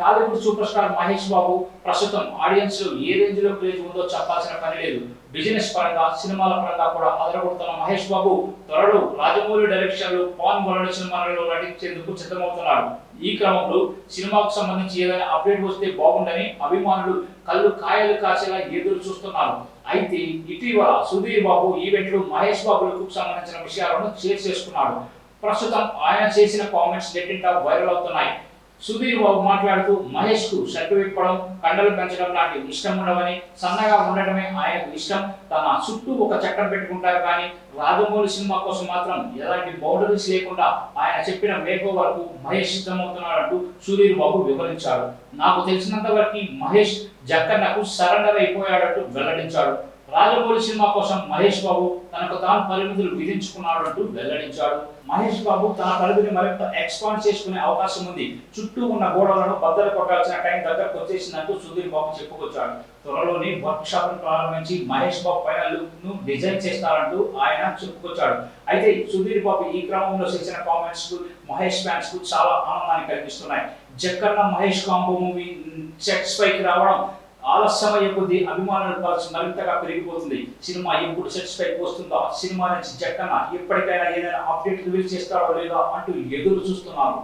Tollywood super star Mahesh Babu ప్రస్తుతం audience లో ఏ range లో క్రేజ్ ఉందో చెప్పాల్సిన పని లేదు. బిజినెస్ పరంగా, సినిమాల పరంగా కూడా అదరగొడుతున్న మహేష్ బాబు త్వరలో రాజమౌళి డైరెక్షన్ లో పవన్ కళ్యాణ్ సినిమాలలో నటించేందుకు సిద్ధమవుతున్నాడు. ఈ క్రమంలో సినిమాకు సంబంధించి ఏదైనా అప్డేట్ వస్తే బాగుండని అభిమానులు కళ్ళు కాయలు కాచేలా ఎదురు చూస్తున్నారు. అయితే ఇటీవల సుధీర్ బాబు ఈవెంట్ లో మహేష్ బాబు లుక్ సంబంధించిన విషయాలను షేర్ చేసుకున్నాడు. ప్రస్తుతం ఆయన చేసిన కామెంట్స్ నెట్టింట వైరల్ అవుతున్నాయి. సుధీర్ బాబు మాట్లాడుతూ మహేష్ కు షర్టు విప్పడం, కండలు పెంచడం లాంటి ఇష్టం ఉండవని, సన్నగా ఉండటమే ఆయనకు ఇష్టం, తన చుట్టూ ఒక చట్టం పెట్టుకుంటారు కానీ రాజమౌళి సినిమా కోసం మాత్రం ఎలాంటి బౌండరీస్ లేకుండా ఆయన చెప్పిన మేకోవర్ కు మహేష్ సిద్ధమవుతున్నాడంటూ సుధీర్ బాబు వివరించాడు. నాకు తెలిసినంత వరకు మహేష్ జక్కన్నకు సరెండర్ అయిపోయాడంటూ వెల్లడించాడు. రాజమౌళి సినిమా కోసం మహేష్ బాబు తనకు తాను పరిమితులు విధించుకున్నాడంటూ వెల్లడించాడు. మహేష్ బాబు తన పరిధిని మరింత ఎక్స్పాండ్ చేసుకునే అవకాశం ఉంది. చుట్టూ ఉన్న గోడలను బద్దలు కొట్టాల్సిన టైం దగ్గరకు వచ్చేసిందంటూ సుధీర్ బాబు చెప్పుకొచ్చాడు. త్వరలోనే వర్క్ షాప్ ప్రారంభించి మహేష్ బాబు పైన లుక్ ను డిజైన్ చేస్తారంటూ ఆయన చెప్పుకొచ్చాడు. అయితే సుధీర్ బాబు ఈ క్రమంలో చేసిన కామెంట్స్ కు మహేష్ ఫ్యాన్స్ కు చాలా ఆనందాన్ని కలిగిస్తున్నాయి. Jakkanna Mahesh combo movie sets పైకి రావడం ఆలస్యమయ్యే కొద్దీ అభిమానుల పల్స్ మరింతగా పెరిగిపోతుంది. సినిమా ఎప్పుడు సెట్స్ పైకి వస్తుందో, సినిమా నుంచి జక్కన్న ఎప్పటికైనా ఏదైనా అప్డేట్ రివీల్ చేస్తాడో లేదా అంటూ ఎదురు చూస్తున్నారు.